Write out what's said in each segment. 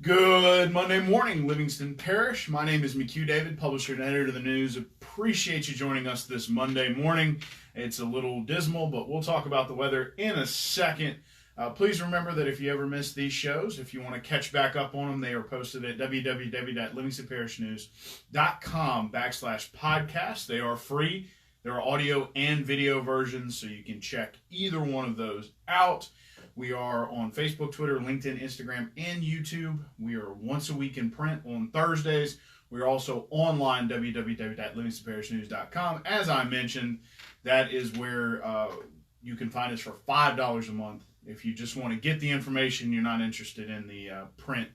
Good Monday morning, Livingston Parish. My name is McHugh David, publisher and editor of the news. Appreciate you joining us this Monday morning. It's a little dismal, but we'll talk about the weather in a second. Please remember that if you ever miss these shows, if you want to catch back up on them, they are posted at www.livingstonparishnews.com/podcast. They are free. There are audio and video versions, so you can check either one of those out. We are on Facebook, Twitter, LinkedIn, Instagram, and YouTube. We are once a week in print on Thursdays. We are also online, www.livingstonparishnews.com. As I mentioned, that is where you can find us for $5 a month. If you just want to get the information, you're not interested in the print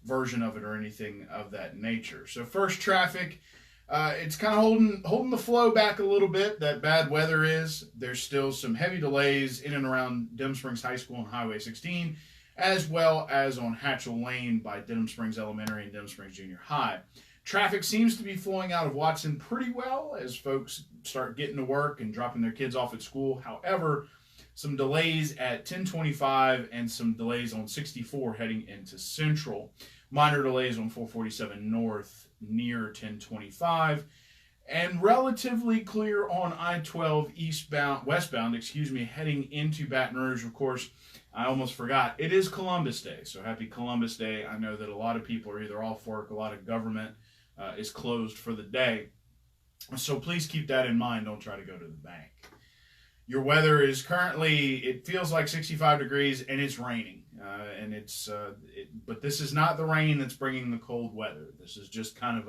version of it or anything of that nature. So first, traffic. It's kind of holding the flow back a little bit. That bad weather is. There's still some heavy delays in and around Denham Springs High School and Highway 16, as well as on Hatchell Lane by Denham Springs Elementary and Denham Springs Junior High. Traffic seems to be flowing out of Watson pretty well as folks start getting to work and dropping their kids off at school. However, some delays at 1025 and some delays on 64 heading into Central. Minor delays on 447 North near 1025, and relatively clear on I-12 westbound, heading into Baton Rouge. Of course, I almost forgot, it is Columbus Day, so happy Columbus Day. I know that a lot of people are either off work, a lot of government is closed for the day, so please keep that in mind. Don't try to go to the bank. Your weather is currently, it feels like 65 degrees and it's raining. But this is not the rain that's bringing the cold weather. This is just kind of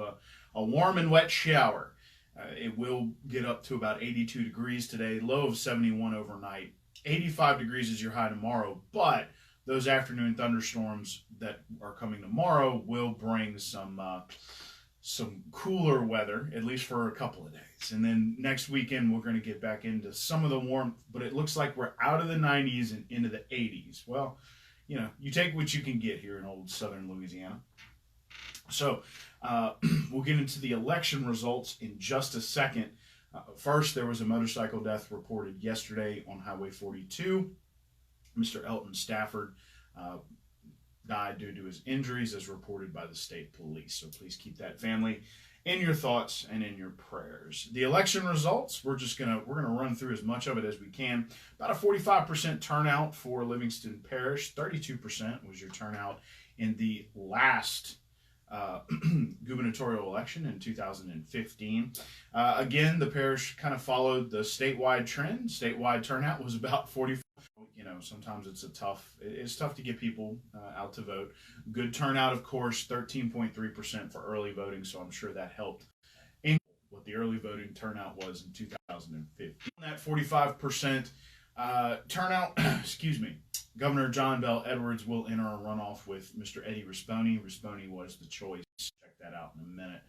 a warm and wet shower. It will get up to about 82 degrees today, low of 71 overnight. 85 degrees is your high tomorrow, but those afternoon thunderstorms that are coming tomorrow will bring some cooler weather, at least for a couple of days. And then next weekend, we're going to get back into some of the warmth, but it looks like we're out of the 90s and into the 80s. Well, you know, you take what you can get here in old southern Louisiana. So we'll get into the election results in just a second. First, there was a motorcycle death reported yesterday on Highway 42. Mr. Elton Stafford died due to his injuries as reported by the state police. So please keep that family in your thoughts and in your prayers. The election results, we're gonna run through as much of it as we can. About a 45% turnout for Livingston Parish. 32% was your turnout in the last gubernatorial election in 2015. Again, the parish kind of followed the statewide trend. Statewide turnout was about 40%. You know, sometimes it's tough to get people out to vote. Good turnout, of course, 13.3% for early voting, so I'm sure that helped in what the early voting turnout was in 2015. That 45% turnout, Governor John Bell Edwards will enter a runoff with Mr. Eddie Rispone. Rispone was the choice. Check that out in a minute.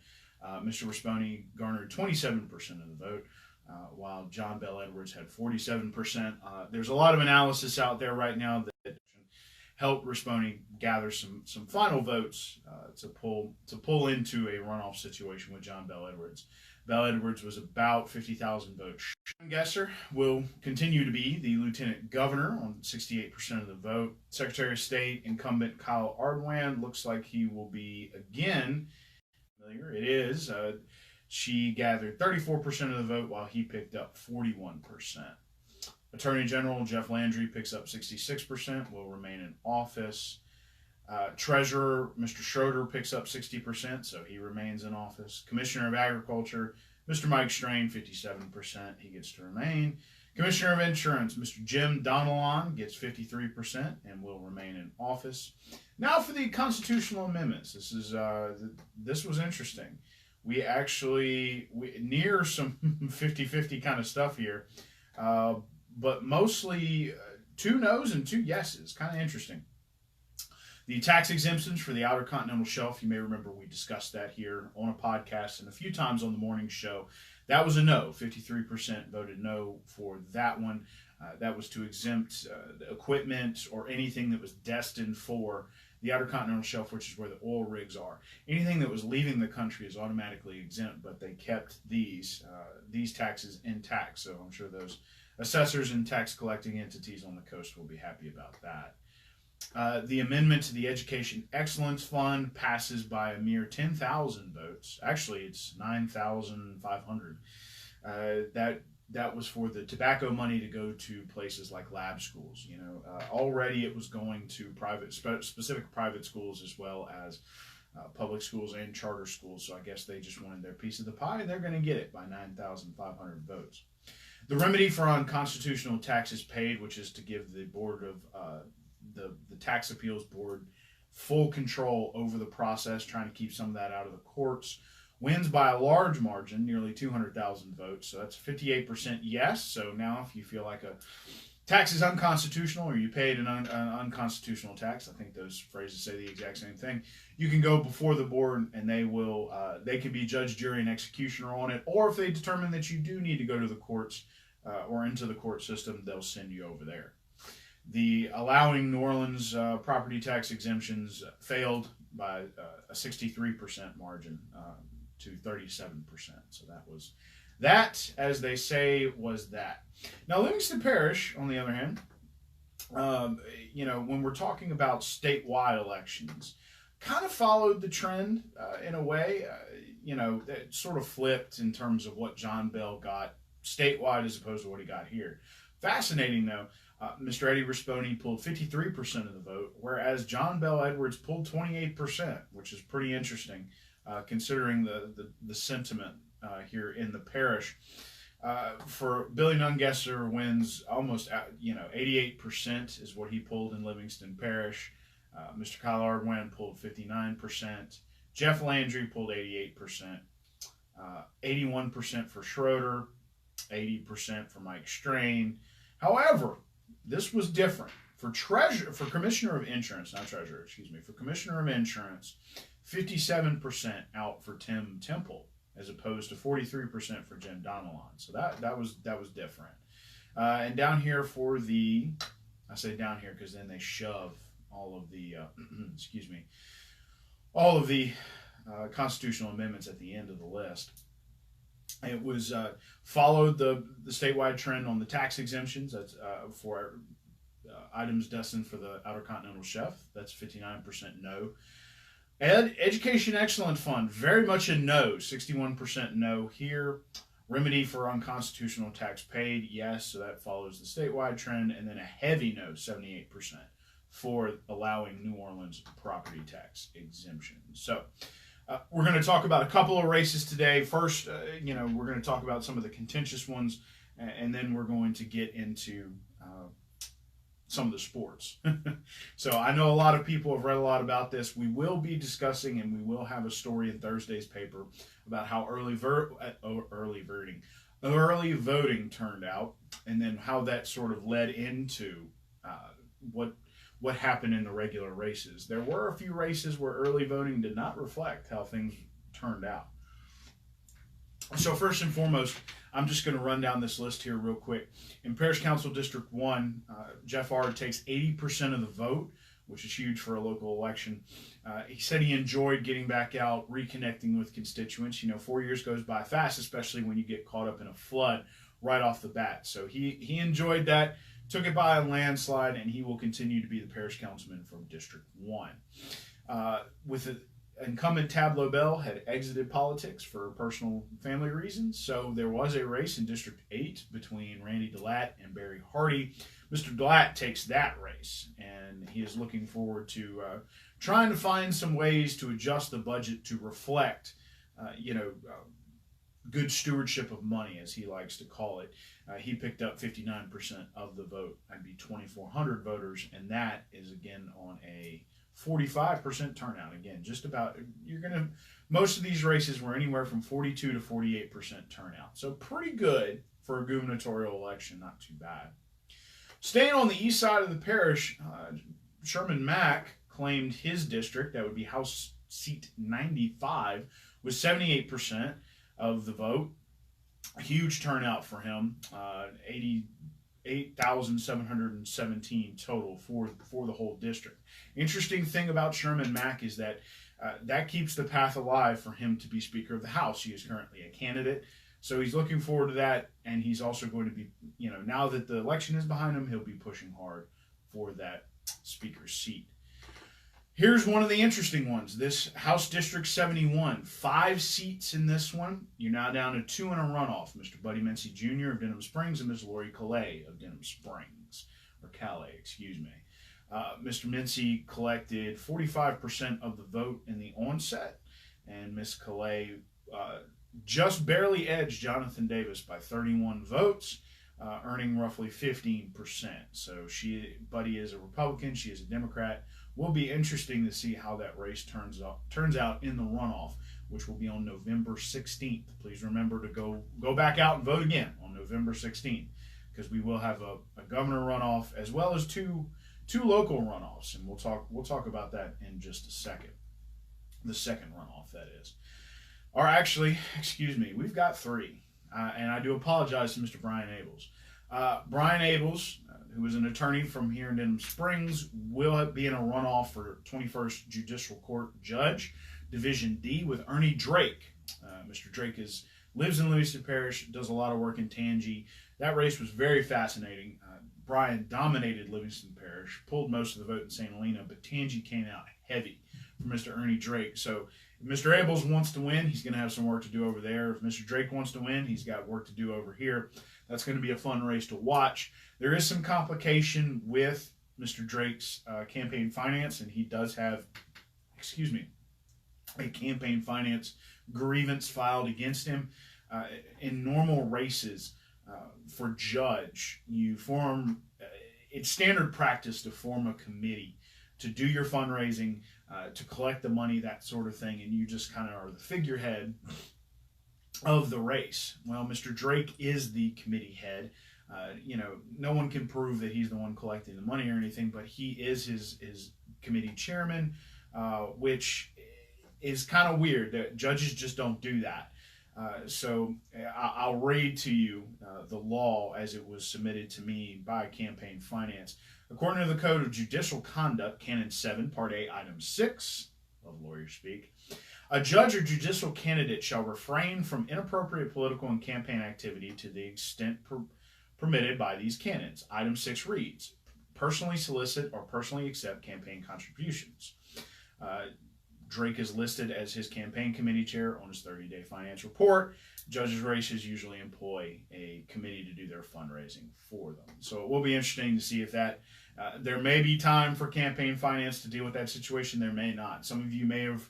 Mr. Rispone garnered 27% of the vote, while John Bell Edwards had 47%. There's a lot of analysis out there right now that helped Rispone gather some final votes to pull into a runoff situation with John Bell Edwards. Bell Edwards was about 50,000 votes. Gesser will continue to be the lieutenant governor on 68% of the vote. Secretary of State incumbent Kyle Ardwan looks like he will be again. It is. She gathered 34% of the vote while he picked up 41%. Attorney General Jeff Landry picks up 66%, will remain in office. Treasurer Mr. Schroeder picks up 60%, so he remains in office. Commissioner of Agriculture Mr. Mike Strain, 57%, he gets to remain. Commissioner of Insurance Mr. Jim Donelon gets 53% and will remain in office. Now for the constitutional amendments. This was interesting. We near some 50-50 kind of stuff here, but mostly 2 no's and 2 yeses. Kind of interesting. The tax exemptions for the Outer Continental Shelf, you may remember we discussed that here on a podcast and a few times on the morning show. That was a no. 53% voted no for that one. That was to exempt equipment or anything that was destined for the Outer Continental Shelf, which is where the oil rigs are. Anything that was leaving the country is automatically exempt, but they kept these taxes intact. So I'm sure those assessors and tax collecting entities on the coast will be happy about that. The amendment to the Education Excellence Fund passes by a mere 10,000 votes. Actually, it's 9,500. That was for the tobacco money to go to places like lab schools. Already it was going to specific private schools as well as public schools and charter schools. So I guess they just wanted their piece of the pie, and they're going to get it by 9,500 votes. The remedy for unconstitutional taxes paid, which is to give the board of the tax appeals board full control over the process, trying to keep some of that out of the courts, wins by a large margin, nearly 200,000 votes. So that's 58% yes. So now if you feel like a tax is unconstitutional or you paid an unconstitutional tax, I think those phrases say the exact same thing, you can go before the board and they can be judge, jury, and executioner on it. Or if they determine that you do need to go to the courts or into the court system, they'll send you over there. The allowing New Orleans property tax exemptions failed by a 63% margin to 37%. So that was that, as they say, was that. Now, Livingston Parish, on the other hand, when we're talking about statewide elections, kind of followed the trend in a way. It sort of flipped in terms of what John Bell got statewide as opposed to what he got here. Fascinating, though. Mr. Eddie Risponi pulled 53% of the vote, whereas John Bell Edwards pulled 28%, which is pretty interesting, considering the sentiment here in the parish. For Billy Nungesser wins almost 88% is what he pulled in Livingston Parish. Mr. Kyle Ardwan pulled 59%. Jeff Landry pulled 88%. 81% for Schroeder. 80% for Mike Strain. However, this was different. For Commissioner of Insurance, for Commissioner of Insurance, 57% out for Tim Temple, as opposed to 43% for Jen Donnellan. So that was different. And down here for I say down here because then they shove all of the constitutional amendments at the end of the list. It was followed the statewide trend on the tax exemptions. That's for items destined for the Outer Continental Shelf. That's 59% no. Education Excellence Fund, very much a no, 61% no here. Remedy for unconstitutional tax paid, yes, so that follows the statewide trend. And then a heavy no, 78%, for allowing New Orleans property tax exemption. So we're going to talk about a couple of races today. First, we're going to talk about some of the contentious ones, and then we're going to get into some of the sports. So I know a lot of people have read a lot about this. We will be discussing, and we will have a story in Thursday's paper about how early voting turned out, and then how that sort of led into what happened in the regular races. There were a few races where early voting did not reflect how things turned out. So first and foremost, I'm just going to run down this list here real quick. In Parish Council District 1, Jeff Ard takes 80% of the vote, which is huge for a local election. He said he enjoyed getting back out, reconnecting with constituents. 4 years goes by fast, especially when you get caught up in a flood right off the bat. So he enjoyed that, took it by a landslide, and he will continue to be the parish councilman from District 1. With the incumbent Tab Lobel had exited politics for personal family reasons, so there was a race in District 8 between Randy DeLatte and Barry Hardy. Mr. DeLatte takes that race, and he is looking forward to trying to find some ways to adjust the budget to reflect, good stewardship of money, as he likes to call it. He picked up 59% of the vote. That'd be 2,400 voters, and that is, again, on a 45% turnout. Again, just about, most of these races were anywhere from 42 to 48% turnout. So pretty good for a gubernatorial election, not too bad. Staying on the east side of the parish, Sherman Mack claimed his district, that would be House Seat 95, was 78% of the vote. A huge turnout for him, 8,717 total for the whole district. Interesting thing about Sherman Mack is that that keeps the path alive for him to be Speaker of the House. He is currently a candidate, so he's looking forward to that, and he's also going to be, now that the election is behind him, he'll be pushing hard for that speaker's seat. Here's one of the interesting ones. This House District 71, 5 seats in this one. You're now down to 2 in a runoff. Mr. Buddy Mincy Jr. of Denham Springs and Ms. Lori Calais of Denham Springs, or Calais, excuse me. Mr. Mincy collected 45% of the vote in the onset, and Ms. Calais just barely edged Jonathan Davis by 31 votes, earning roughly 15%. So Buddy is a Republican, she is a Democrat. Will be interesting to see how that race turns out in the runoff, which will be on November 16th. Please remember to go back out and vote again on November 16th, because we will have a governor runoff as well as two local runoffs, and we'll talk about that in just a second. The second runoff, that is. Or actually, excuse me, we've got 3, and I do apologize to Mr. Brian Abels. Brian Abels, who is an attorney from here in Denham Springs, will be in a runoff for 21st Judicial Court Judge, Division D, with Ernie Drake. Mr. Drake lives in Livingston Parish, does a lot of work in Tangi. That race was very fascinating. Brian dominated Livingston Parish, pulled most of the vote in St. Helena, but Tangi came out heavy for Mr. Ernie Drake. So if Mr. Abels wants to win, he's going to have some work to do over there. If Mr. Drake wants to win, he's got work to do over here. That's going to be a fun race to watch. There is some complication with Mr. Drake's campaign finance, and he does have, a campaign finance grievance filed against him. In normal races, for judge, you form, it's standard practice to form a committee to do your fundraising, to collect the money, that sort of thing, and you just kind of are the figurehead of the race. Well, Mr. Drake is the committee head. No one can prove that he's the one collecting the money or anything, but he is his committee chairman, which is kind of weird. That judges just don't do that. So I'll read to you the law as it was submitted to me by Campaign Finance. According to the Code of Judicial Conduct, Canon 7, Part A, Item 6, of lawyer speak, a judge or judicial candidate shall refrain from inappropriate political and campaign activity to the extent permitted by these canons. Item 6 reads, personally solicit or personally accept campaign contributions. Drake is listed as his campaign committee chair on his 30-day finance report. Judges' races usually employ a committee to do their fundraising for them. So it will be interesting to see if that, there may be time for campaign finance to deal with that situation. There may not. Some of you may have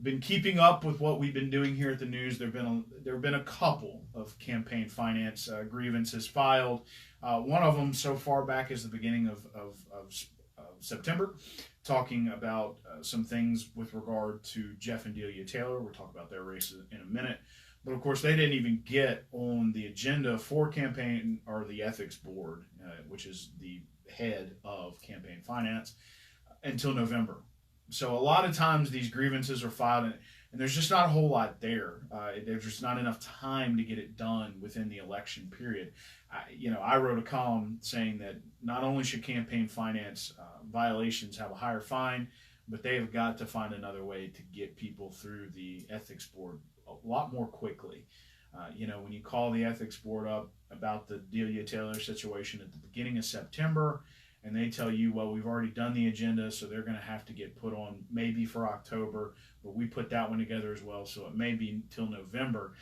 been keeping up with what we've been doing here at the news. There have been a couple of campaign finance grievances filed. One of them so far back as the beginning of September, talking about some things with regard to Jeff and Delia Taylor. We'll talk about their races in a minute. But of course, they didn't even get on the agenda for campaign or the ethics board, which is the head of campaign finance, until November. So a lot of times these grievances are filed, and there's just not a whole lot there. There's just not enough time to get it done within the election period. I wrote a column saying that not only should campaign finance violations have a higher fine, but they have got to find another way to get people through the ethics board a lot more quickly. When you call the ethics board up about the Delia Taylor situation at the beginning of September, and they tell you, well, we've already done the agenda, so they're going to have to get put on maybe for October, but we put that one together as well, so it may be until November.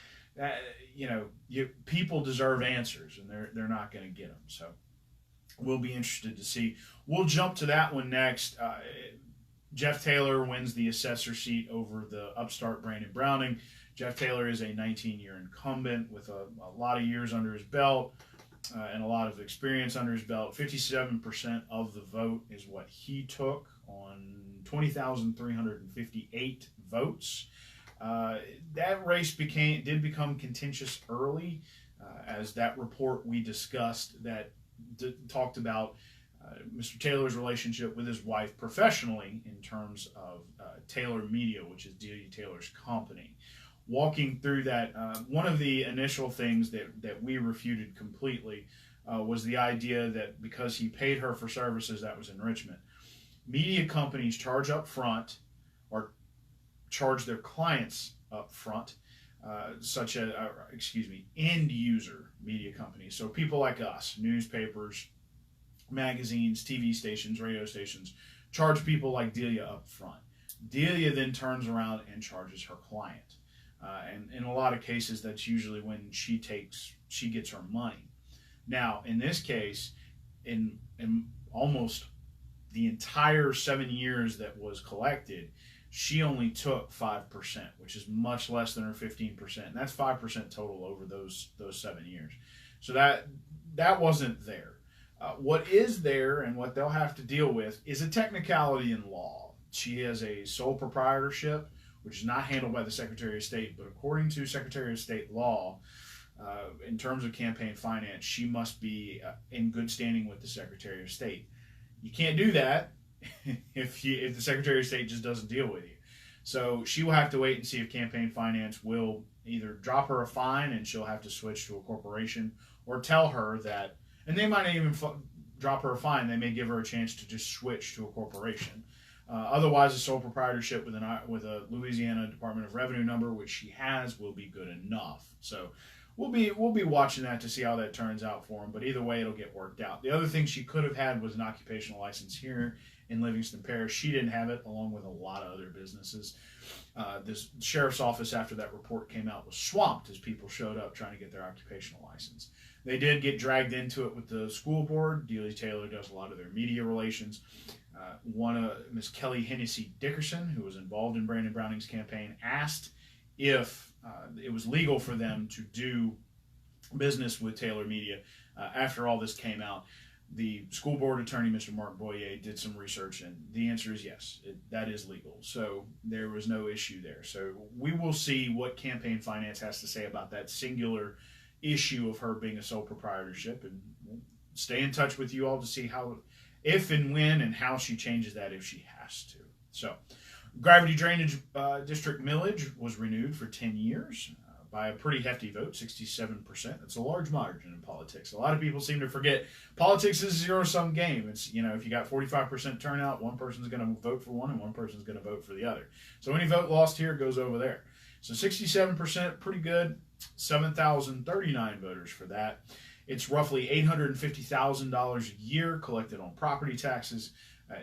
People deserve answers, and they're not going to get them. So we'll be interested to see. We'll jump to that one next. Jeff Taylor wins the assessor seat over the upstart Brandon Browning. Jeff Taylor is a 19-year incumbent with a lot of years under his belt. And a lot of experience under his belt. 57% of the vote is what he took on 20,358 votes. That race did become contentious early, as that report we discussed that talked about Mr. Taylor's relationship with his wife professionally in terms of Taylor Media, which is Delia Taylor's company. Walking through that, one of the initial things that we refuted completely was the idea that because he paid her for services, that was enrichment. Media companies charge up front, or charge their clients up front, such as, end user media companies. So people like us, newspapers, magazines, TV stations, radio stations charge people like Delia up front. Delia then turns around and charges her client. And in a lot of cases, that's usually when she gets her money. Now, in this case, in almost the entire 7 years that was collected, she only took 5%, which is much less than her 15%. And that's 5% total over those 7 years. So that wasn't there. What is there and what they'll have to deal with is a technicality in law. She has a sole proprietorship, which is not handled by the Secretary of State, but according to Secretary of State law, in terms of campaign finance, she must be in good standing with the Secretary of State. You can't do that if the Secretary of State just doesn't deal with you. So she will have to wait and see if campaign finance will either drop her a fine and she'll have to switch to a corporation, or tell her that, and they might not even drop her a fine. They may give her a chance to just switch to a corporation. Otherwise, a sole proprietorship with a Louisiana Department of Revenue number, which she has, will be good enough. So we'll be watching that to see how that turns out for him. But either way, it'll get worked out. The other thing she could have had was an occupational license here in Livingston Parish. She didn't have it, along with a lot of other businesses. This sheriff's office, after that report came out, was swamped as people showed up trying to get their occupational license. They did get dragged into it with the school board. Delia Taylor does a lot of their media relations. Miss Kelly Hennessy Dickerson, who was involved in Brandon Browning's campaign, asked if it was legal for them to do business with Taylor Media after all this came out. The school board attorney, Mr. Mark Boyer, did some research, and the answer is yes, that is legal. So there was no issue there. So we will see what campaign finance has to say about that singular issue of her being a sole proprietorship, and we'll stay in touch with you all to see how, if and when and how she changes that if she has to. So Gravity Drainage District millage was renewed for 10 years by a pretty hefty vote, 67%. That's a large margin in politics. A lot of people seem to forget politics is a zero-sum game. It's, if you got 45% turnout, one person's going to vote for one and one person's going to vote for the other. So any vote lost here goes over there. So 67%, pretty good. 7,039 voters for that. It's roughly $850,000 a year collected on property taxes.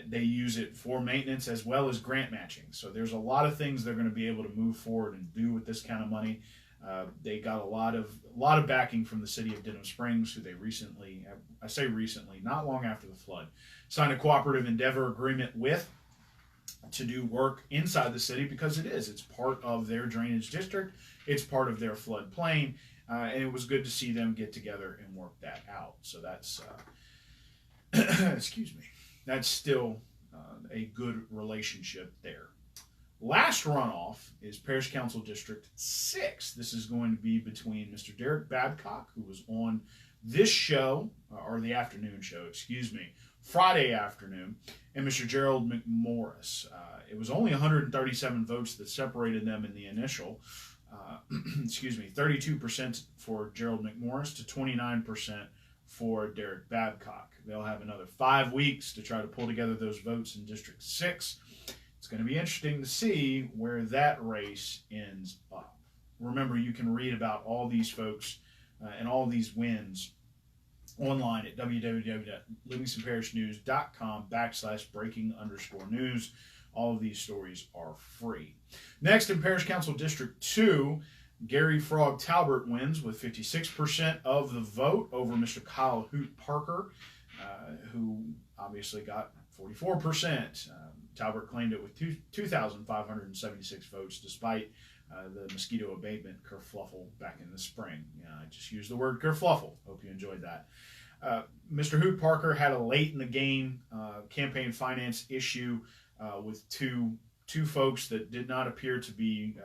They use it for maintenance as well as grant matching. So there's a lot of things they're going to be able to move forward and do with this kind of money. They got a lot of backing from the city of Denham Springs, who they recently, I say recently, not long after the flood, signed a cooperative endeavor agreement with to do work inside the city, because it's part of their drainage district. It's part of their floodplain. And it was good to see them get together and work that out. So that's, excuse me, that's still a good relationship there. Last runoff is Parish Council District 6. This is going to be between Mr. Derek Babcock, who was on this show, or the afternoon show, excuse me, Friday afternoon, and Mr. Gerald McMorris. It was only 137 votes that separated them in the initial. 32% for Gerald McMorris to 29% for Derek Babcock. They'll have another 5 weeks to try to pull together those votes in District 6. It's going to be interesting to see where that race ends up. Remember, you can read about all these folks and all these wins online at www.livingstonparishnews.com/breaking_news. All of these stories are free. Next, in Parish Council District 2, Gary Frog Talbert wins with 56% of the vote over Mr. Kyle Hoot Parker, who obviously got 44%. Talbert claimed it with 2,576 votes, despite the mosquito abatement kerfluffle back in the spring. I just used the word kerfluffle. Hope you enjoyed that. Mr. Hoot Parker had a late in the game campaign finance issue with two folks that did not appear to be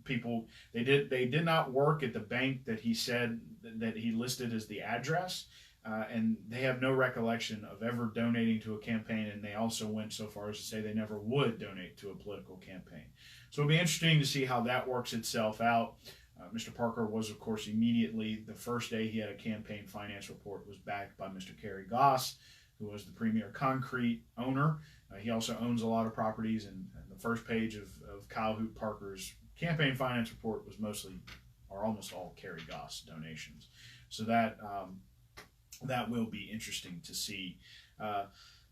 people. They did not work at the bank that he said that he listed as the address, and they have no recollection of ever donating to a campaign, and they also went so far as to say they never would donate to a political campaign. So it'll be interesting to see how that works itself out. Mr. Parker was, of course, immediately, the first day he had a campaign finance report, was backed by Mr. Kerry Goss, who was the premier concrete owner. He also owns a lot of properties, and the first page of Kyle Hoot Parker's campaign finance report was mostly, or almost all, Kerry Goss donations. So that that will be interesting to see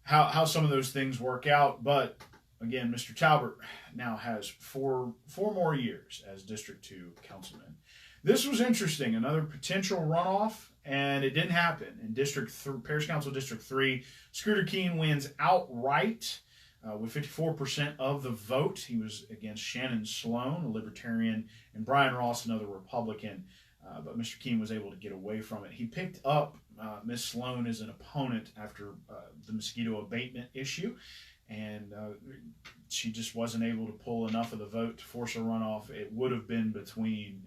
how some of those things work out. But again, Mr. Talbert now has four more years as District 2 councilman. This was interesting, another potential runoff, and it didn't happen. In Parish Council District 3, Scooter Keene wins outright with 54% of the vote. He was against Shannon Sloan, a Libertarian, and Brian Ross, another Republican. But Mr. Keene was able to get away from it. He picked up Miss Sloan as an opponent after the mosquito abatement issue, and she just wasn't able to pull enough of the vote to force a runoff. It would have been between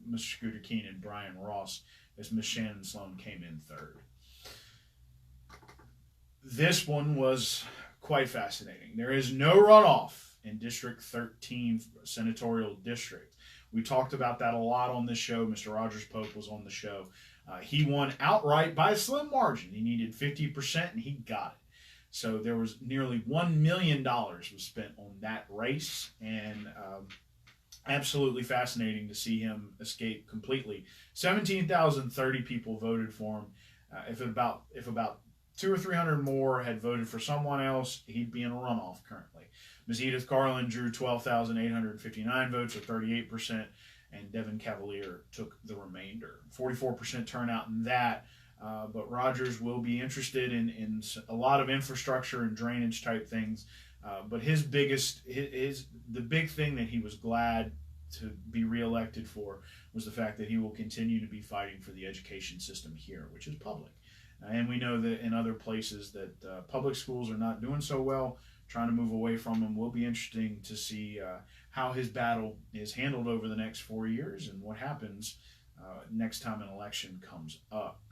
Mr. Scooter Keene and Brian Ross, as Miss Shannon Sloan came in third. This one was quite fascinating. There is no runoff in District 13 Senatorial District. We talked about that a lot on this show. Mr. Rogers Pope was on the show. He won outright by a slim margin. He needed 50%, and he got it. So there was nearly $1 million was spent on that race, and absolutely fascinating to see him escape completely. 17,030 people voted for him. If about 200 or 300 more had voted for someone else, he'd be in a runoff currently. Ms. Edith Carlin drew 12,859 votes, or 38%, and Devin Cavalier took the remainder. 44% turnout in that, but Rogers will be interested in a lot of infrastructure and drainage type things. But the big thing that he was glad to be reelected for was the fact that he will continue to be fighting for the education system here, which is public. And we know that in other places that public schools are not doing so well, trying to move away from them. Will be interesting to see how his battle is handled over the next 4 years and what happens next time an election comes up.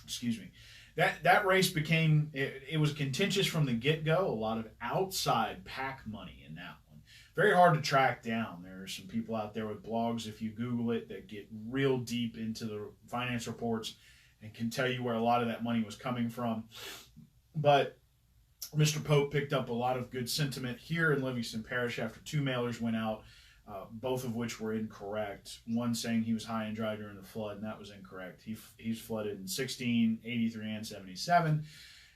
Excuse me. That race became, it was contentious from the get-go. A lot of outside PAC money in that one. Very hard to track down. There are some people out there with blogs, if you Google it, that get real deep into the finance reports and can tell you where a lot of that money was coming from. But Mr. Pope picked up a lot of good sentiment here in Livingston Parish after 2 mailers went out, both of which were incorrect. One saying he was high and dry during the flood, and that was incorrect. He's flooded in 16, 83, and 77.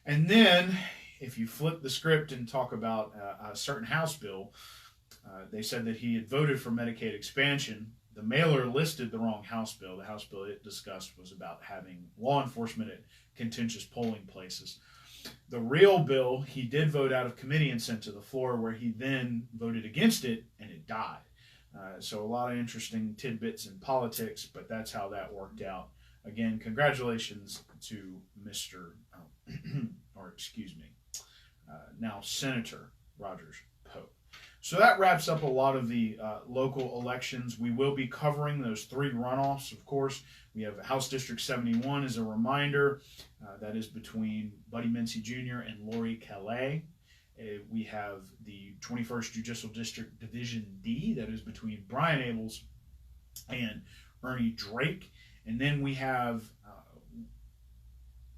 And then, if you flip the script and talk about a certain House bill, they said that he had voted for Medicaid expansion. The mailer listed the wrong House bill. The House bill it discussed was about having law enforcement at contentious polling places. The real bill, he did vote out of committee and sent to the floor, where he then voted against it, and it died. So a lot of interesting tidbits in politics, but that's how that worked out. Again, congratulations to Mr. Now Senator Rogers Pope. So that wraps up a lot of the local elections. We will be covering those 3 runoffs, of course. We have House District 71 as a reminder. That is between Buddy Mincy Jr. and Lori Calais. We have the 21st Judicial District Division D. That is between Brian Abels and Ernie Drake. And then we have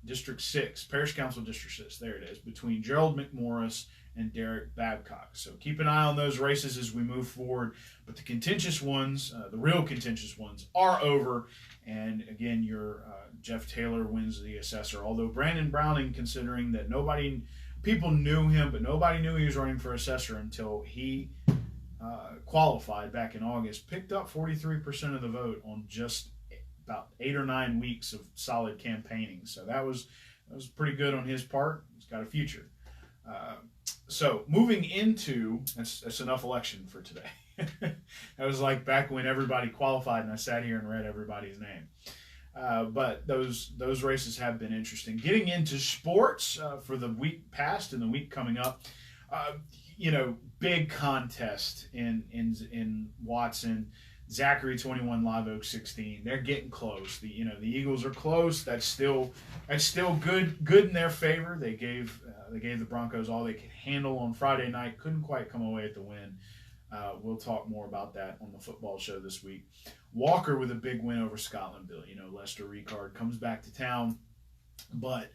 District 6, Parish Council District 6, there it is, between Gerald McMorris and Derek Babcock. So keep an eye on those races as we move forward. But the contentious ones, the real contentious ones, are over. And again, your Jeff Taylor wins the assessor. Although Brandon Browning, considering that people knew him, but nobody knew he was running for assessor until he qualified back in August, picked up 43% of the vote on just about 8 or 9 weeks of solid campaigning. So that was pretty good on his part. He's got a future. So moving into, that's enough election for today. That was like back when everybody qualified and I sat here and read everybody's name. But those races have been interesting. Getting into sports for the week past and the week coming up, big contest in Watson. Zachary 21, Live Oak 16. They're getting close. The Eagles are close. That's still good in their favor. They gave the Broncos all they could handle on Friday night. Couldn't quite come away with the win. We'll talk more about that on the football show this week. Walker with a big win over Scotlandville. Lester Ricard comes back to town, but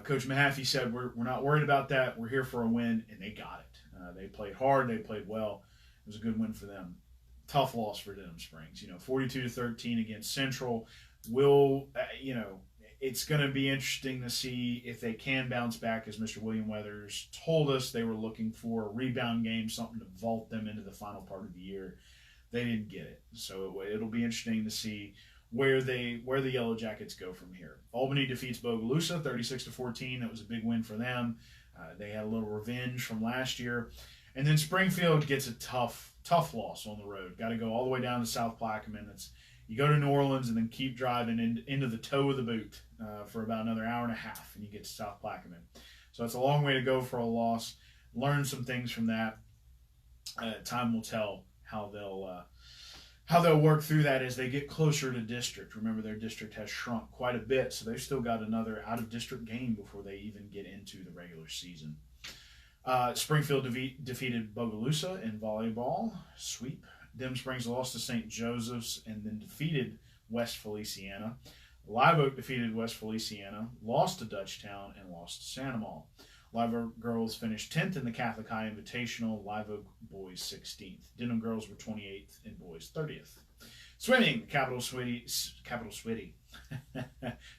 Coach Mahaffey said we're not worried about that. We're here for a win, and they got it. They played hard. They played well. It was a good win for them. Tough loss for Denham Springs. 42-13 against Central. It's going to be interesting to see if they can bounce back. As Mr. William Weathers told us, they were looking for a rebound game, something to vault them into the final part of the year. They didn't get it. So it'll be interesting to see where the Yellow Jackets go from here. Albany defeats Bogalusa 36-14. That was a big win for them. They had a little revenge from last year. And then Springfield gets a tough loss on the road. Got to go all the way down to South Plaquemine. You go to New Orleans and then keep driving into the toe of the boot for about another hour and a half, and you get to South Plaquemine. So it's a long way to go for a loss. Learn some things from that. Time will tell how they'll work through that as they get closer to district. Remember, their district has shrunk quite a bit, so they've still got another out-of-district game before they even get into the regular season. Springfield defeated Bogalusa in volleyball. Sweep. Dem Springs lost to St. Joseph's and then defeated West Feliciana. Live Oak defeated West Feliciana, lost to Dutchtown, and lost to Sandoval. Live Oak girls finished 10th in the Catholic High Invitational. Live Oak boys 16th. Denham girls were 28th and boys 30th. Swimming, Capital City.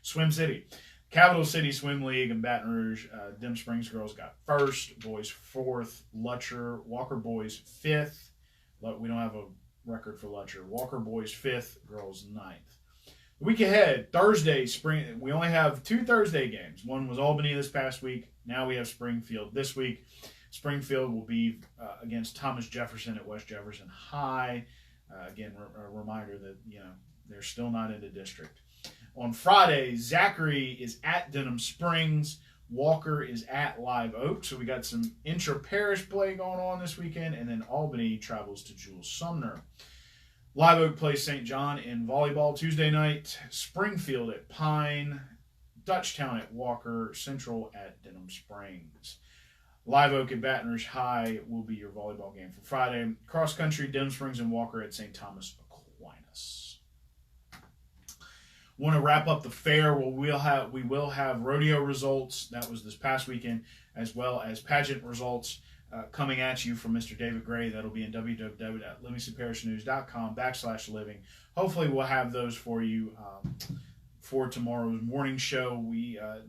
Swim City. Capital City Swim League in Baton Rouge. Dem Springs girls got first, boys 4th. Lutcher, Walker boys 5th. We don't have a record for Lutcher. Walker boys 5th, girls 9th. The week ahead, Thursday, we only have 2 Thursday games. One was Albany this past week. Now we have Springfield this week. Springfield will be against Thomas Jefferson at West Jefferson High. Again, a reminder that they're still not in the district. On Friday, Zachary is at Denham Springs. Walker is at Live Oak. So we got some intra-parish play going on this weekend. And then Albany travels to Jules Sumner. Live Oak plays St. John in volleyball Tuesday night. Springfield at Pine. Dutchtown at Walker. Central at Denham Springs. Live Oak at Baton Rouge High will be your volleyball game for Friday. Cross country, Denham Springs and Walker at St. Thomas Aquinas. Want to wrap up the fair? Well, we will have rodeo results. That was this past weekend, as well as pageant results coming at you from Mr. David Gray. That'll be in www.livingstonparishnews.com/living. Hopefully, we'll have those for you for tomorrow's morning show.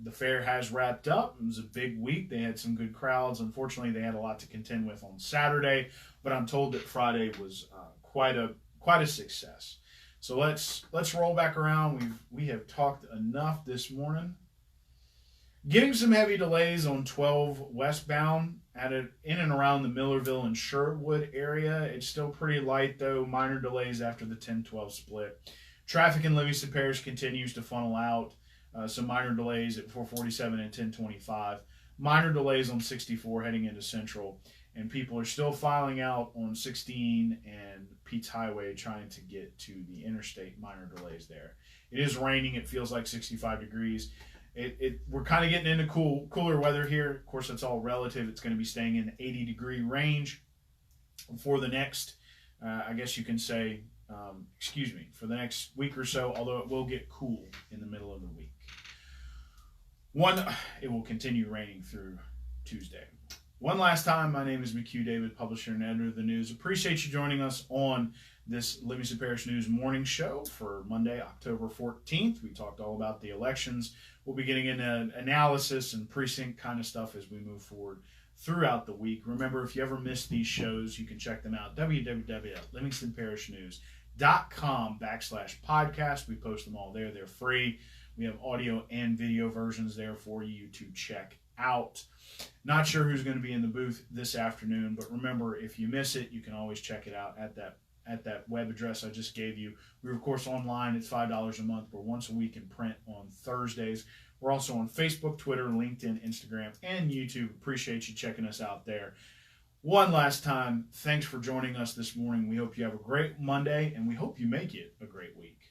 The fair has wrapped up. It was a big week. They had some good crowds. Unfortunately, they had a lot to contend with on Saturday, but I'm told that Friday was quite a success. So let's roll back around. We have talked enough this morning. Getting some heavy delays on 12 westbound in and around the Millerville and Sherwood area. It's still pretty light though. Minor delays after the 10-12 split. Traffic in Livingston Parish continues to funnel out. Some minor delays at 447 and 1025. Minor delays on 64 heading into Central. And people are still filing out on 16 and Pete's Highway trying to get to the interstate. Minor delays there. It is raining. It feels like 65 degrees. We're kind of getting into cooler weather here. Of course, that's all relative. It's going to be staying in the 80-degree range for the next, I guess you can say, for the next week or so, although it will get cool in the middle of the week. It will continue raining through Tuesday. One last time, my name is McHugh David, publisher and editor of the news. Appreciate you joining us on this Livingston Parish News morning show for Monday, October 14th. We talked all about the elections. We'll be getting into analysis and precinct kind of stuff as we move forward throughout the week. Remember, if you ever miss these shows, you can check them out, www.livingstonparishnews.com/podcast. We post them all there. They're free. We have audio and video versions there for you to check out. Not sure who's going to be in the booth this afternoon, but remember, if you miss it, you can always check it out at that web address I just gave you. We're, of course, online. It's $5 a month. We're once a week in print on Thursdays. We're also on Facebook, Twitter, LinkedIn, Instagram, and YouTube. Appreciate you checking us out there. One last time, thanks for joining us this morning. We hope you have a great Monday, and we hope you make it a great week.